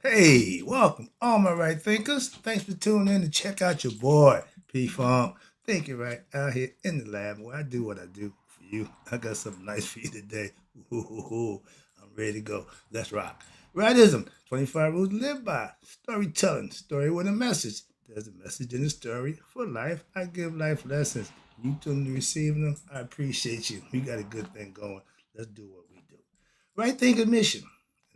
Hey, welcome, all my right thinkers. Thanks for tuning in to check out your boy, P Funk. Thinking right out here in the lab where I do what I do for you. I got something nice for you today. Ooh, I'm ready to go. Let's rock. Rightism, 25 rules to live by. Storytelling, story with a message. There's a message in the story. For life, I give life lessons. You tune to receiving them. I appreciate you. We got a good thing going. Let's do what we do. Right thinking mission.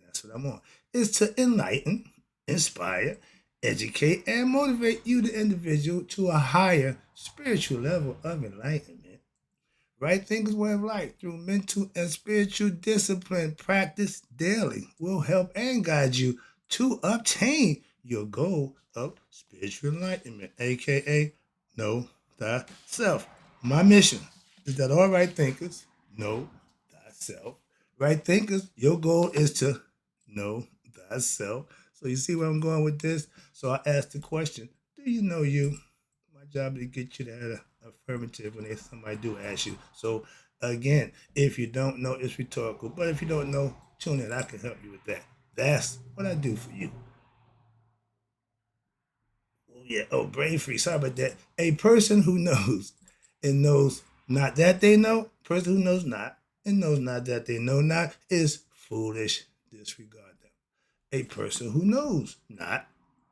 That's what I'm on. Is to enlighten, inspire, educate, and motivate you, the individual, to a higher spiritual level of enlightenment. Right thinkers way of life through mental and spiritual discipline practice daily will help and guide you to obtain your goal of spiritual enlightenment, aka know thyself. My mission is that all right thinkers know thyself. Right thinkers, your goal is to know thyself. So you see where I'm going with this? So I asked the question, do you know you? My job is to get you that affirmative when somebody do ask you. So again, if you don't know, it's rhetorical. But if you don't know, tune in. I can help you with that. That's what I do for you. Oh yeah. Oh, brain free. Sorry about that. A person who knows and knows not that they know, person who knows not and knows not that they know not is foolish. Disregard them. A person who knows not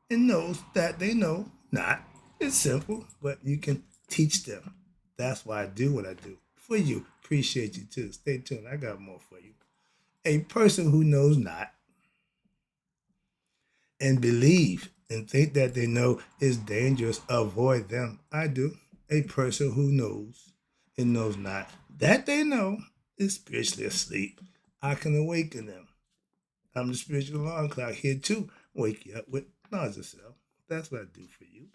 and knows that they know not. It's simple, but you can teach them. That's why I do what I do for you. Appreciate you too. Stay tuned. I got more for you. A person who knows not and believe and think that they know is dangerous, avoid them. I do. A person who knows and knows not that they know is spiritually asleep. I can awaken them. I'm the spiritual alarm clock here to wake you up with knowledge of self. That's what I do for you.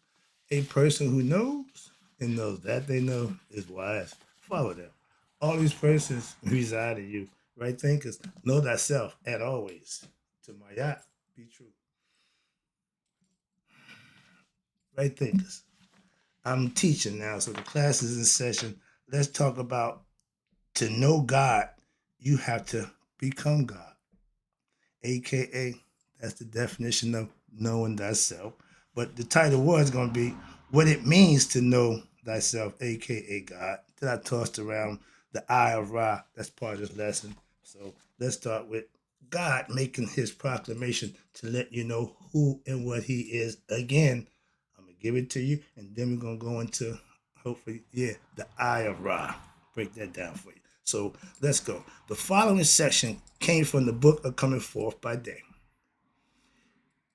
A person who knows and knows that they know is wise. Follow them. All these persons reside in you. Right thinkers, know thyself at always. To my yacht, be true. Right thinkers. I'm teaching now, so the class is in session. Let's talk about to know God, you have to become God. AKA, that's the definition of knowing thyself. But the title was going to be what it means to know thyself, AKA God. Then I tossed around the eye of Ra. That's part of this lesson. So let's start with God making his proclamation to let you know who and what he is. Again, I'm going to give it to you, and then we're going to go into, hopefully, the eye of Ra. Break that down for you. So let's go. The following section came from the book of Coming Forth by Day.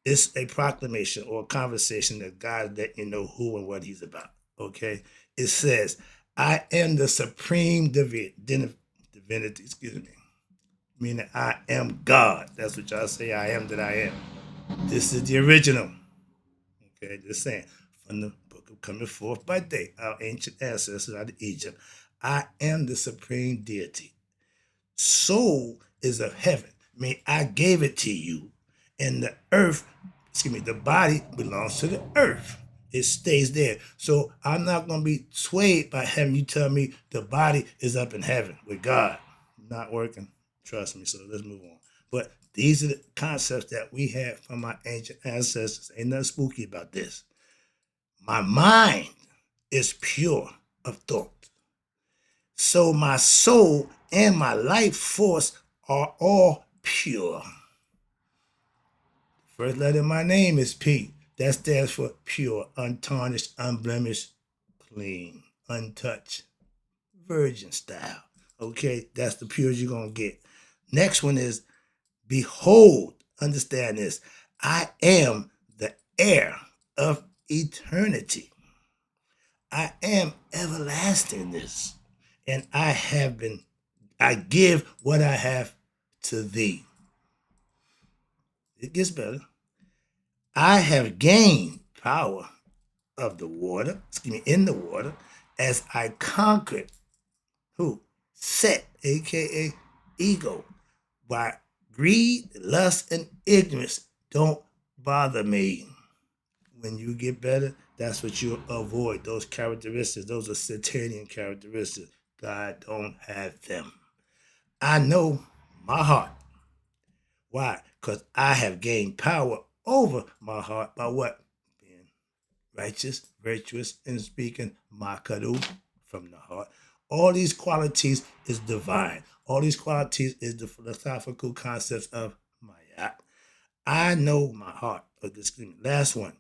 It's a proclamation or a conversation that God let you know who and what he's about. Okay? It says, I am the supreme divinity, excuse me, meaning I am God. That's what y'all say, I am that I am. This is the original. Okay, just saying. From the book of Coming Forth by Day, our ancient ancestors out of Egypt. I am the supreme deity. Soul is of heaven. I mean, I gave it to you. And the earth, excuse me, the body belongs to the earth. It stays there. So I'm not going to be swayed by having you tell me the body is up in heaven with God. Not working. Trust me. So let's move on. But these are the concepts that we have from our ancient ancestors. Ain't nothing spooky about this. My mind is pure of thought. So my soul and my life force are all pure. First letter of my name is P. That stands for pure, untarnished, unblemished, clean, untouched, virgin style. Okay, that's the purest you're going to get. Next one is behold. Understand this. I am the heir of eternity. I am everlastingness. And I give what I have to thee. It gets better. I have gained power of the water, excuse me, in the water, as I conquered who? Set, aka ego. By greed, lust, and ignorance don't bother me. When you get better, that's what you avoid. Those characteristics, those are Satanian characteristics. God don't have them. I know my heart Why? Because I have gained power over my heart by what? Being righteous, virtuous, and speaking Makadu from the heart. All these qualities is divine. All these qualities is the philosophical concepts of Mayat. I know my heart. Last one.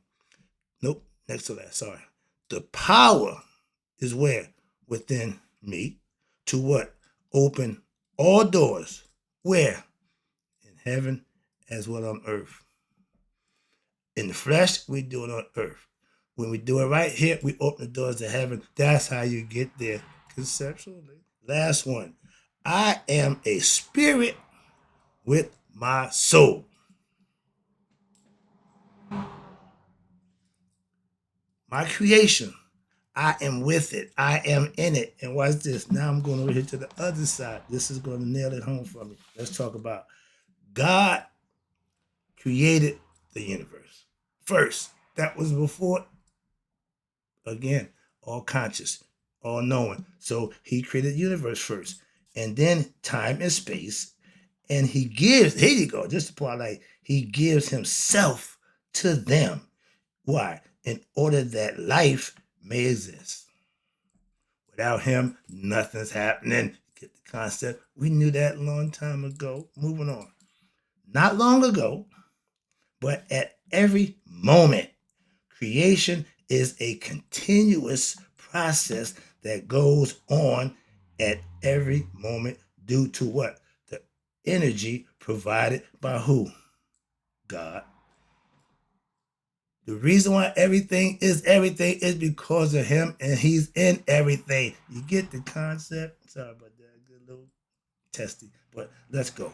Nope, next to last. Sorry. The power is where? Within me. To what? Open all doors. Where? In heaven as well on earth. In the flesh, we do it on earth. When we do it right here, we open the doors to heaven. That's how you get there conceptually. Last one. I am a spirit with my soul. My creation, I am with it. I am in it. And watch this. Now I'm going over here to the other side. This is going to nail it home for me. Let's talk about God created the universe first. That was before, again, all conscious, all knowing. So he created the universe first. And then time and space. And he gives, here you go, just to point like he gives himself to them. Why? In order that life may exist. Without him, nothing's happening. Get the concept? We knew that a long time ago. Moving on. Not long ago, but at every moment, creation is a continuous process that goes on at every moment due to what? The energy provided by who? God. The reason why everything is because of him, and he's in everything. You get the concept? Sorry about that. Good little testy. But let's go.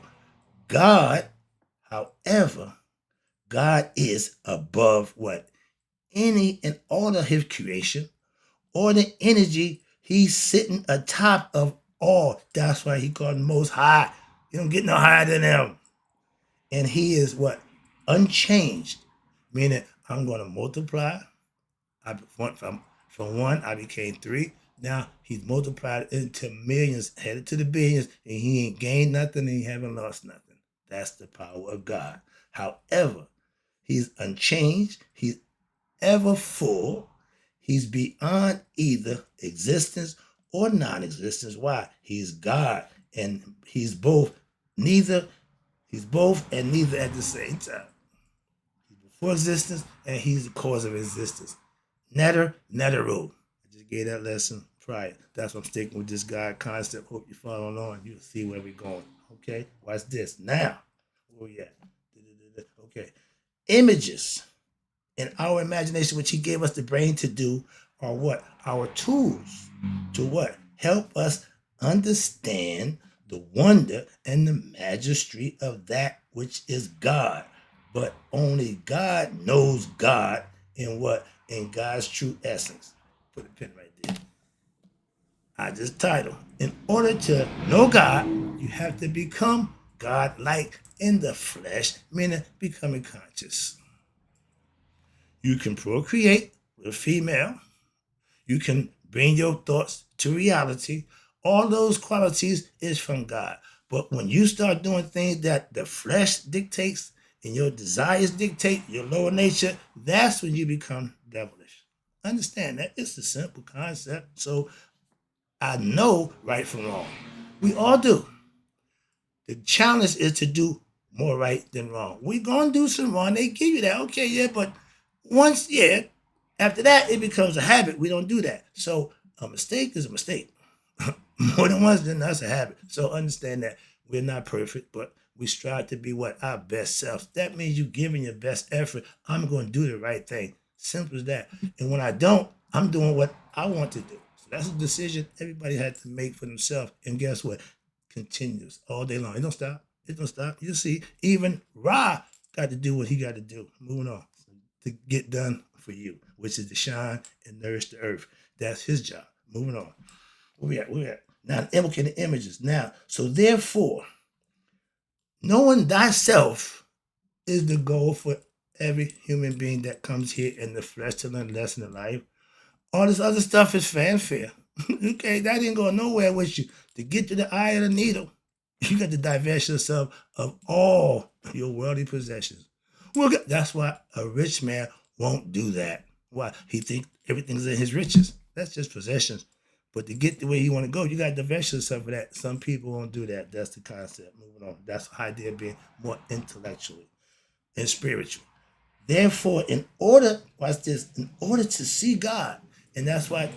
God, however, God is above what? Any and all of his creation or the energy. He's sitting atop of all. That's why he called him most high. You don't get no higher than him. And he is what? Unchanged. Meaning, I'm going to multiply. I went from one, I became three. Now he's multiplied into millions, headed to the billions, and he ain't gained nothing and he haven't lost nothing. That's the power of God. However, he's unchanged, he's ever full, he's beyond either existence or non-existence. Why? He's God, and he's both, neither, he's both and neither at the same time. He's before existence and he's the cause of existence. Netter. I just gave that lesson prior. That's why I'm sticking with this God concept. Hope you're following on. You'll see where we're going. Okay? Watch this. Now, where we at? Okay. Images in our imagination, which he gave us the brain to do, are what? Our tools to what? Help us understand the wonder and the majesty of that which is God. But only God knows God in what? In God's true essence. Put a pin right there. I just title. In order to know God, you have to become God-like in the flesh, meaning becoming conscious. You can procreate with a female. You can bring your thoughts to reality. All those qualities is from God. But when you start doing things that the flesh dictates and your desires dictate, your lower nature, that's when you become devilish. Understand that it's a simple concept. So I know right from wrong. We all do. The challenge is to do more right than wrong. We're going to do some wrong. They give you that. Okay, yeah, but once, yeah, after that, it becomes a habit. We don't do that. So a mistake is a mistake. More than once, then that's a habit. So understand that we're not perfect, but we strive to be what? Our best self. That means you giving your best effort. I'm going to do the right thing. Simple as that. And when I don't, I'm doing what I want to do. So that's a decision everybody had to make for themselves. And guess what? Continues all day long. It don't stop. It don't stop. You see, even Ra got to do what he got to do. Moving on to get done for you, which is to shine and nourish the earth. That's his job. Moving on. Where we at? Where we at? Now, invoking the images. Now, so therefore, knowing thyself is the goal for every human being that comes here in the flesh to learn lesson in life. All this other stuff is fanfare. Okay, that ain't going nowhere with you. To get to the eye of the needle, You got to divest yourself of all your worldly possessions. Well, that's why a rich man won't do that. Why? He thinks everything's in his riches. That's just possessions. But to get the way you want to go, you got to divest yourself of that. Some people won't do that. That's the concept. Moving on. That's the idea of being more intellectually and spiritual. Therefore, in order, watch this, in order to see God, and that's why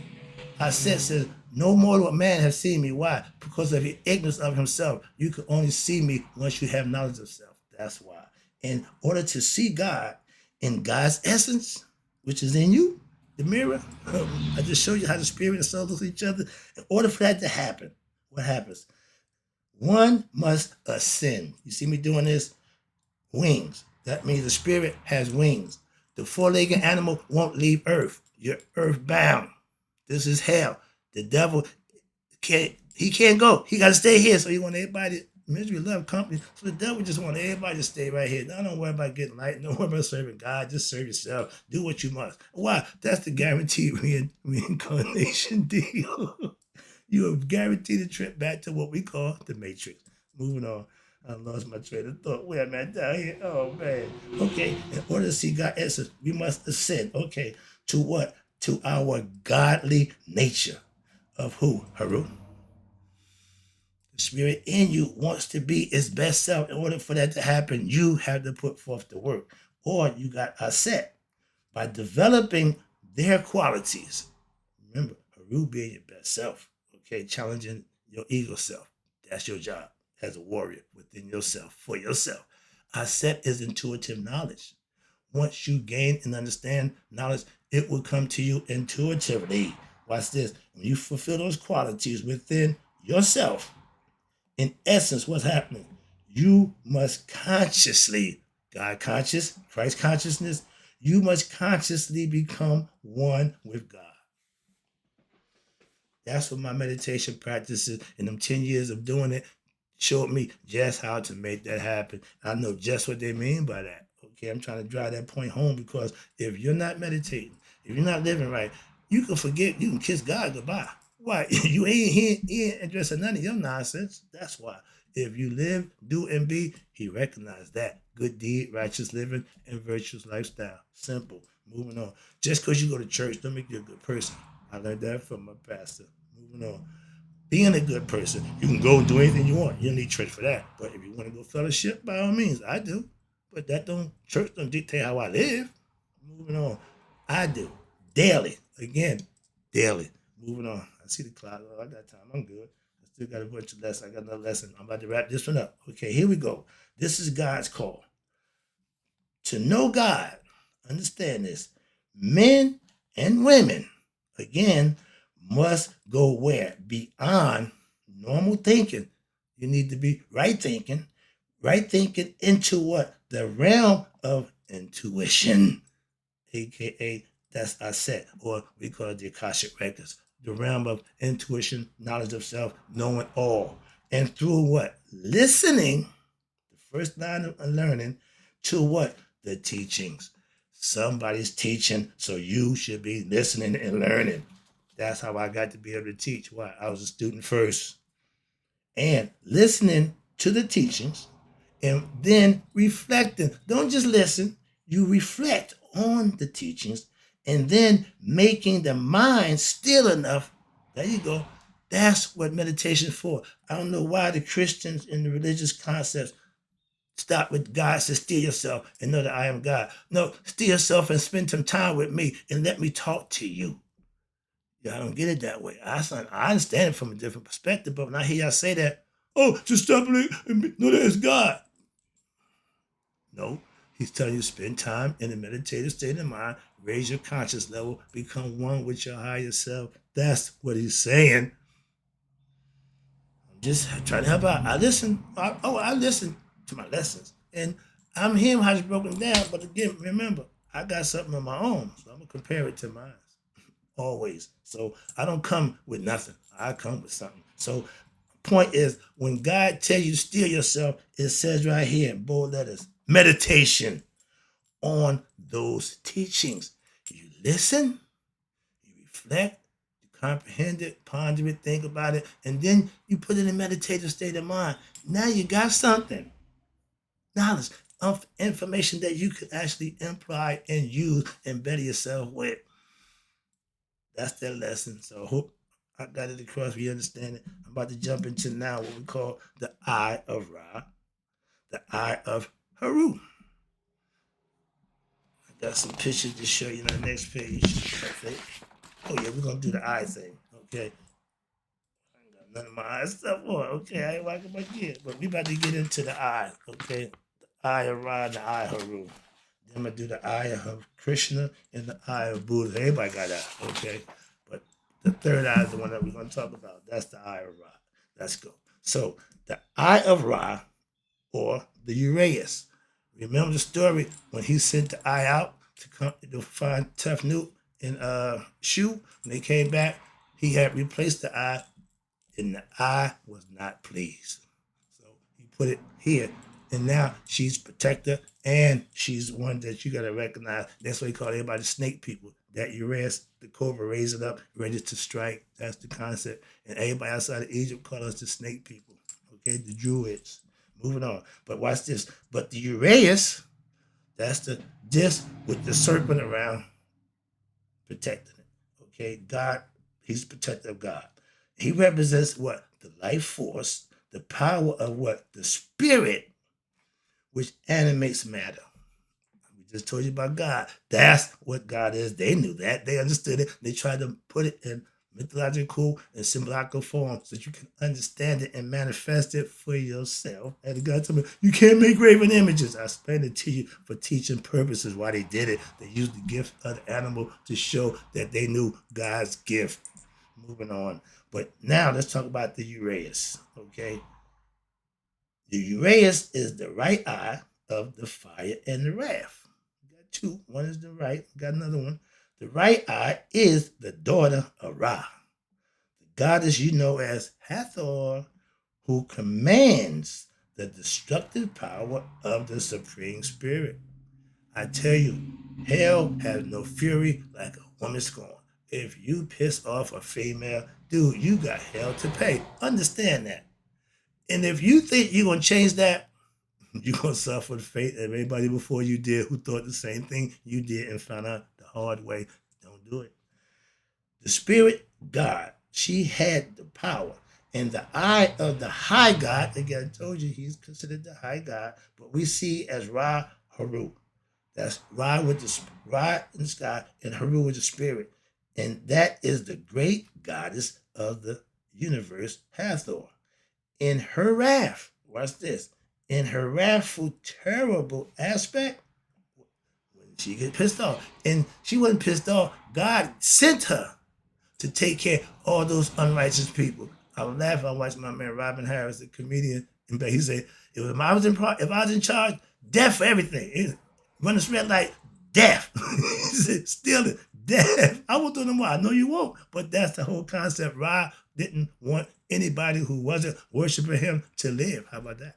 I says, no mortal man has seen me. Why? Because of your ignorance of himself. You can only see me once you have knowledge of self. That's why. In order to see God in God's essence, which is in you, the mirror, I just showed you how the spirit and soul look at each other. In order for that to happen, what happens? One must ascend. You see me doing this? Wings. That means the spirit has wings. The four-legged animal won't leave earth. You're earthbound. This is hell. The devil can't go. He got to stay here. So he want everybody, misery, love, company. So the devil just want everybody to stay right here. Now don't worry about getting light. Don't worry about serving God. Just serve yourself. Do what you must. Why? That's the guaranteed reincarnation deal. You are guaranteed a trip back to what we call the matrix. Moving on. I lost my train of thought. Where am I down here? Oh man. Okay. In order to see God's essence, we must ascend. Okay. To what? To our godly nature. Of who? Haru. The spirit in you wants to be its best self. In order for that to happen, you have to put forth the work. Or you got Aset by developing their qualities. Remember, Haru being your best self. Okay, challenging your ego self. That's your job as a warrior within yourself, for yourself. Aset is intuitive knowledge. Once you gain and understand knowledge, it will come to you intuitively. Watch this. When you fulfill those qualities within yourself, in essence, what's happening? You must consciously, God conscious, Christ consciousness, you must consciously become one with God. That's what my meditation practices in them 10 years of doing it showed me just how to make that happen. I know just what they mean by that. Okay, I'm trying to drive that point home because if you're not meditating, if you're not living right, you can forget, you can kiss God goodbye. Why? You ain't addressing none of your nonsense. That's why. If you live, do, and be, he recognized that. Good deed, righteous living, and virtuous lifestyle. Simple. Moving on. Just because you go to church don't make you a good person. I learned that from my pastor. Moving on. Being a good person, you can go and do anything you want. You don't need church for that. But if you want to go fellowship, by all means, I do. But church don't dictate how I live. Moving on. I do. Daily. Again, daily. Moving on. I see the clock. Oh, I got time. I'm good. I still got a bunch of lessons. I got another lesson. I'm about to wrap this one up. Okay, here we go. This is God's call. To know God, understand this, men and women, again, must go where? Beyond normal thinking. You need to be right thinking into what? The realm of intuition, aka that's Aset, or we call it the Akashic Records, the realm of intuition, knowledge of self, knowing all. And through what? Listening, the first line of learning, to what? The teachings. Somebody's teaching, so you should be listening and learning. That's how I got to be able to teach. Why? I was a student first. And listening to the teachings and then reflecting. Don't just listen, you reflect on the teachings and then making the mind still enough. There you go. That's what meditation is for. I don't know why the Christians in the religious concepts stop with God says, steal yourself and know that I am God. No, steal yourself and spend some time with me and let me talk to you. Yeah, I don't get it that way. I understand it from a different perspective, but when I hear y'all say that, oh, just stop it and know that it's God. No, he's telling you to spend time in a meditative state of mind, raise your conscious level, become one with your higher self. That's what he's saying. I'm just trying to help out. I listen. I listen to my lessons. And I'm hearing how it's broken down, but again, remember, I got something of my own, so I'm going to compare it to mine. Always. So I don't come with nothing. I come with something. So point is, when God tells you to steal yourself, it says right here in bold letters, meditation on those teachings. You listen, you reflect, you comprehend it, ponder it, think about it, and then you put it in a meditative state of mind. Now you got something, knowledge, of information that you could actually imply and use and better yourself with. That's their lesson. So I hope I got it across. We understand it. I'm about to jump into now what we call the eye of Ra, the eye of Haru. I got some pictures to show you on the next page. Okay. Oh yeah, we're gonna do the eye thing. Okay. I ain't got none of my eye stuff on. Okay, I ain't walking my kid. But we about to get into the eye. Okay. The eye of Ra and the eye of Haru. Then I'm gonna do the eye of Krishna and the eye of Buddha. Everybody got that. Okay. But the third eye is the one that we're gonna talk about. That's the eye of Ra. Let's go. So the eye of Ra, or the Uraeus. Remember the story when he sent the eye out to come to find Tough Newt and Shu? When they came back, he had replaced the eye, and the eye was not pleased. So he put it here, and now she's protector, and she's one that you gotta recognize. That's why he call everybody snake people. That Uraeus, the cobra, raise it up, ready to strike. That's the concept. And everybody outside of Egypt call us the snake people. Okay, the Druids. Moving on. But watch this. But the Uraeus, that's the disc with the serpent around protecting it. Okay, God, he's the protector of God. He represents what? The life force, the power of what? The spirit, which animates matter. We just told you about God. That's what God is. They knew that. They understood it. They tried to put it in mythological and symbolical form so that you can understand it and manifest it for yourself. And God told me, you can't make graven images. I explained it to you for teaching purposes why they did it. They used the gift of the animal to show that they knew God's gift. Moving on. But now let's talk about the Uraeus. Okay. The Uraeus is the right eye of the fire and the wrath. We got two. One is the right. We got another one. The right eye is the daughter of Ra, the goddess you know as Hathor, who commands the destructive power of the Supreme Spirit. I tell you, hell has no fury like a woman scorned. If you piss off a female, dude, you got hell to pay. Understand that. And if you think you're going to change that, you're going to suffer the fate of everybody before you did who thought the same thing you did and found out the hard way. Don't do it. The spirit God, she had the power. And the eye of the high God, again, I told you he's considered the high God, but we see as Ra Haru. That's Ra with the Ra in the sky and Haru with the spirit. And that is the great goddess of the universe, Hathor. In her wrath, watch this, in her wrathful, terrible aspect, when she get pissed off, and she wasn't pissed off, God sent her to take care of all those unrighteous people. I was laughing. I watched my man Robin Harris, the comedian, and he said, if I was in charge, death for everything. Run the red light, death. He said, stealing, death. I won't do no more. I know you won't. But that's the whole concept. Ra didn't want anybody who wasn't worshiping him to live. How about that?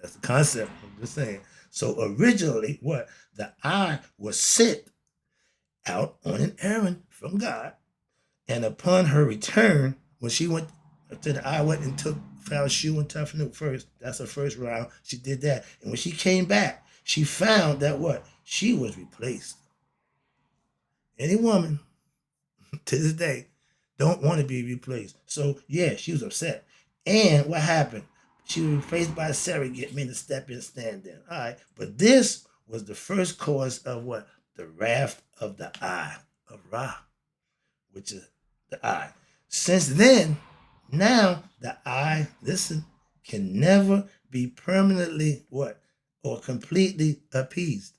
That's the concept. I'm just saying. So originally, what? The eye was sent out on an errand from God. And upon her return, when she went to the eye, went and found Shu and Tough Newt first. That's her first round. She did that. And when she came back, she found that what? She was replaced. Any woman to this day don't want to be replaced. So yeah, she was upset. And what happened? She was replaced by a surrogate, meaning to step in, stand in. All right. But this was the first cause of what? The wrath of the eye of Ra, which is the eye. Since then, now the eye, listen, can never be permanently what? Or completely appeased.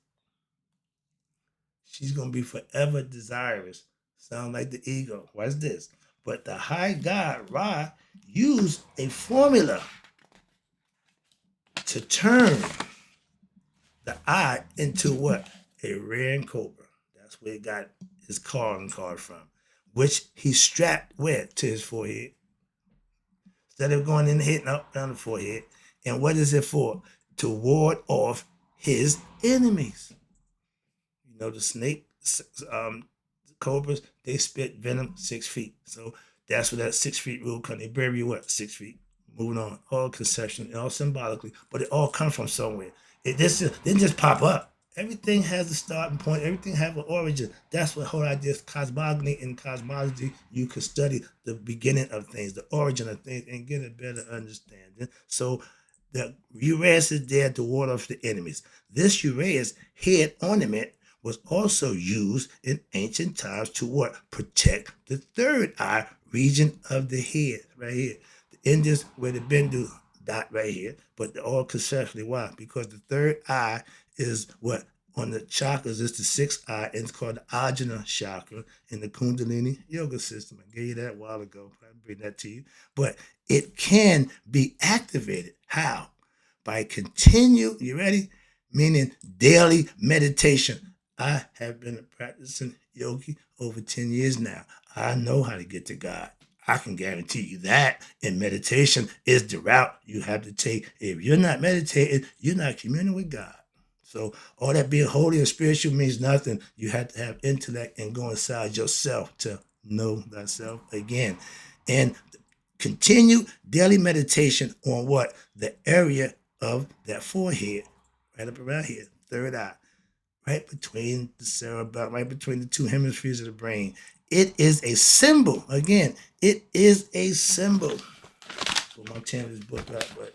She's going to be forever desirous. Sound like the ego. Watch this. But the high God, Ra, used a formula to turn the eye into what? A red cobra. That's where he got his calling card from, which he strapped where? To his forehead. Instead of going in and hitting up down the forehead. And what is it for? To ward off his enemies. You know, the snake cobras, they spit venom 6 feet. So that's where that 6 feet rule comes. They bury you what? 6 feet. Moving on, all conceptually, all symbolically, but it all comes from somewhere. It didn't just pop up. Everything has a starting point. Everything has an origin. That's what whole idea is cosmogony. In cosmology, you could study the beginning of things, the origin of things, and get a better understanding. So the uraeus is there to ward off the enemies. This uraeus head ornament was also used in ancient times to what? Protect the third eye region of the head, right here. The Indians where the Bindu dot right here, but all conceptually. Why? Because the third eye is what? On the chakras, it's the sixth eye, and it's called the Ajna chakra in the Kundalini yoga system. I gave you that a while ago. I'll bring that to you. But it can be activated. How? By you ready? Meaning daily meditation. I have been a practicing yogi over 10 years now. I know how to get to God. I can guarantee you that. And meditation is the route you have to take. If you're not meditating, you're not communing with God. So all that being holy and spiritual means nothing. You have to have intellect and go inside yourself to know thyself again. And continue daily meditation on what? The area of that forehead, right up around here, third eye, right between the cerebellum, right between the two hemispheres of the brain. It is a symbol. Again, it is a symbol. Well, I'm tearing this book up, but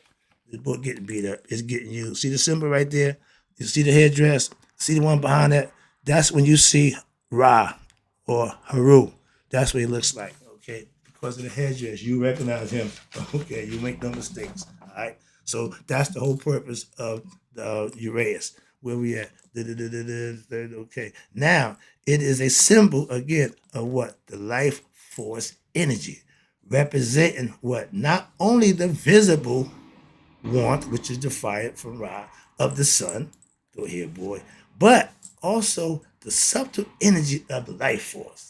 this book getting beat up. It's getting used. See the symbol right there? You see the headdress? See the one behind that? That's when you see Ra or Haru. That's what he looks like, okay? Because of the headdress, you recognize him. Okay, you make no mistakes, all right? So that's the whole purpose of the uraeus. Where we at? Okay. Now, it is a symbol, again, of what? The life force energy, representing what? Not only the visible warmth, which is the fire from Ra, of the sun, go ahead, boy, but also the subtle energy of the life force.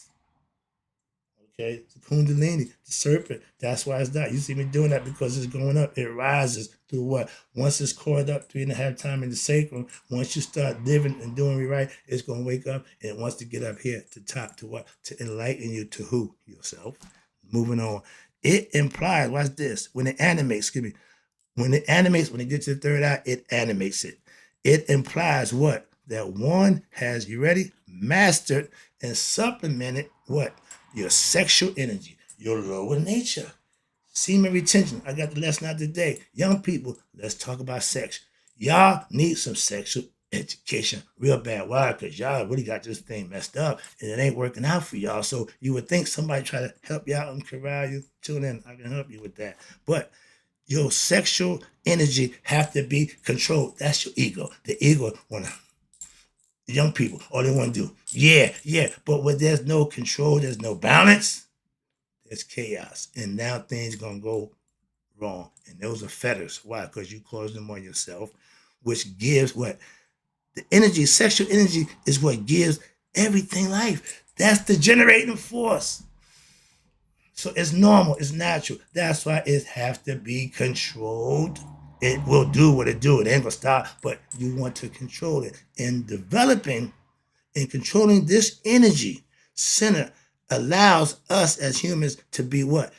Okay, the Kundalini, the serpent. That's why it's not. You see me doing that because it's going up. It rises through what? Once it's coiled up 3.5 times in the sacrum, once you start living and doing it right, it's going to wake up and it wants to get up here to top to what? To enlighten you to who? Yourself. Moving on. It implies, watch this, when it animates, excuse me, when it gets to the third eye, it animates it. It implies what? That one has, you ready? Mastered and supplemented what? Your sexual energy, your lower nature. Semen retention. I got the lesson out today. Young people, let's talk about sex. Y'all need some sexual education real bad. Why? Because y'all really got this thing messed up and it ain't working out for y'all. So you would think somebody try to help you out and corral you. Tune in. I can help you with that. But your sexual energy have to be controlled. That's your ego. The ego wanna young people, all they want to do, yeah. But when there's no control, there's no balance, there's chaos. And now things gonna go wrong. And those are fetters. Why? Because you close them on yourself, which gives what? The energy, sexual energy is what gives everything life. That's the generating force. So it's normal, it's natural. That's why it has to be controlled. It will do what it do. It ain't gonna stop, but you want to control it. And developing and controlling this energy center allows us as humans to be what?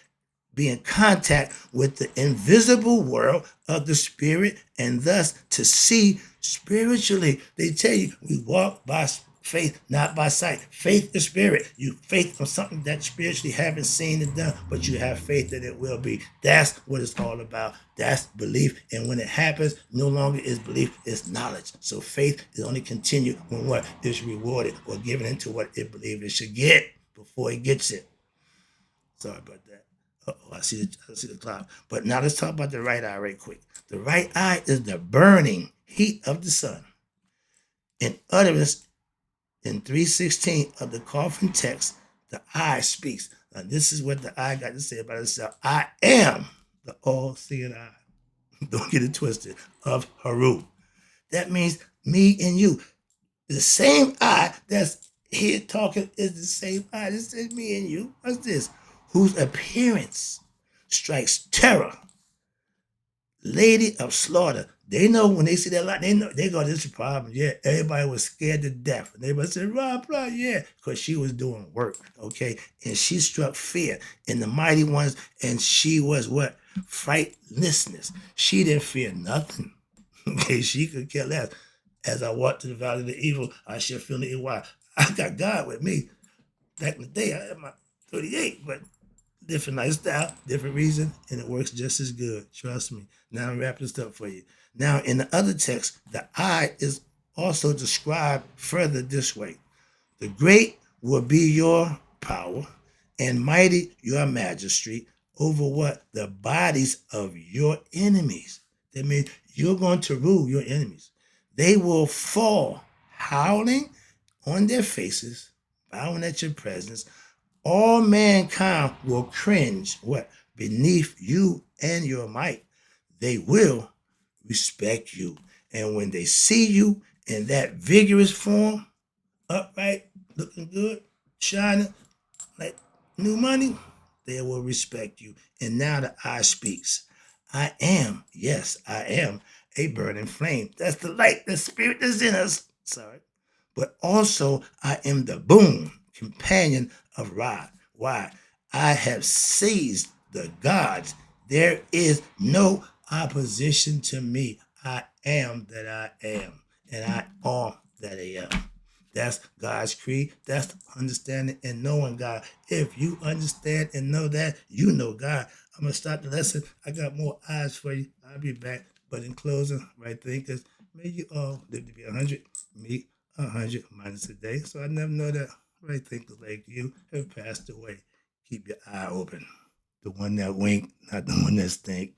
Be in contact with the invisible world of the spirit and thus to see spiritually. They tell you we walk by faith, not by sight. Faith is spirit. You faith on something that spiritually haven't seen and done, but you have faith that it will be. That's what it's all about. That's belief. And when it happens, no longer is belief, it's knowledge. So faith is only continue when what is rewarded or given into what it believes it should get before it gets it. Sorry about that. I see the cloud. But now let's talk about the right eye right quick. The right eye is the burning heat of the sun. In utterance, in 316 of the coffin text, the eye speaks. Now this is what the eye got to say about itself. I am the all-seeing eye. Don't get it twisted. Of Haru. That means me and you. The same eye that's here talking is the same eye. This is me and you. What's this? Whose appearance strikes terror. Lady of slaughter. They know when they see that light, they know they go, this is a problem. Yeah, everybody was scared to death. And everybody said, run, yeah, because she was doing work, okay? And she struck fear in the mighty ones, and she was what? Frightlessness. She didn't fear nothing. Okay, she could care less. As I walked to the valley of the evil, I shall feel the evil. Why? I got God with me. Back in the day, I had my 38, but different lifestyle, different reason, and it works just as good. Trust me. Now I'm wrapping this up for you. Now, in the other text, the I is also described further this way. The great will be your power, and mighty your majesty over what? The bodies of your enemies. That means you're going to rule your enemies. They will fall howling on their faces, bowing at your presence. All mankind will cringe what? Beneath you and your might. They will respect you. And when they see you in that vigorous form, upright, looking good, shining like new money, they will respect you. And now the I speaks. I am, yes, I am a burning flame. That's the light, the spirit that's in us. Sorry. But also I am the boon, companion of Ra. Why? I have seized the gods. There is no opposition to me. I am that I am, and I am that I am. That's God's creed. That's understanding and knowing God. If you understand and know that, you know God. I'm going to stop the lesson. I got more eyes for you. I'll be back. But in closing, right thinkers, may you all live to be 100, me 100 minus a day. So I never know that right thinkers like you have passed away. Keep your eye open. The one that wink, not the one that stink.